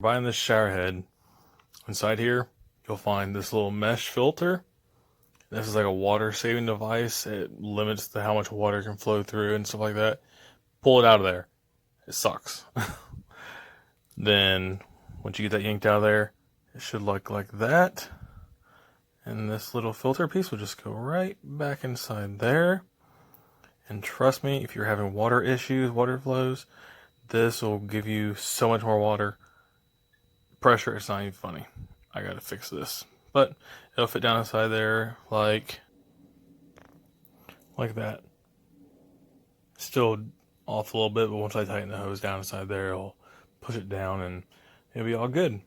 buying this shower head, inside here, you'll find this little mesh filter. This is like a water saving device. It limits how much water can flow through and stuff like that. Pull it out of there. It sucks. Then, once you get that yanked out of there, it should look like that. And this little filter piece will just go right back inside there. And trust me, if you're having water issues, water flows, this will give you so much more water. Pressure, it's not even funny. I gotta fix this. But it'll fit down inside there like that. Still off a little bit, but once I tighten the hose down inside there, it'll push it down and it'll be all good.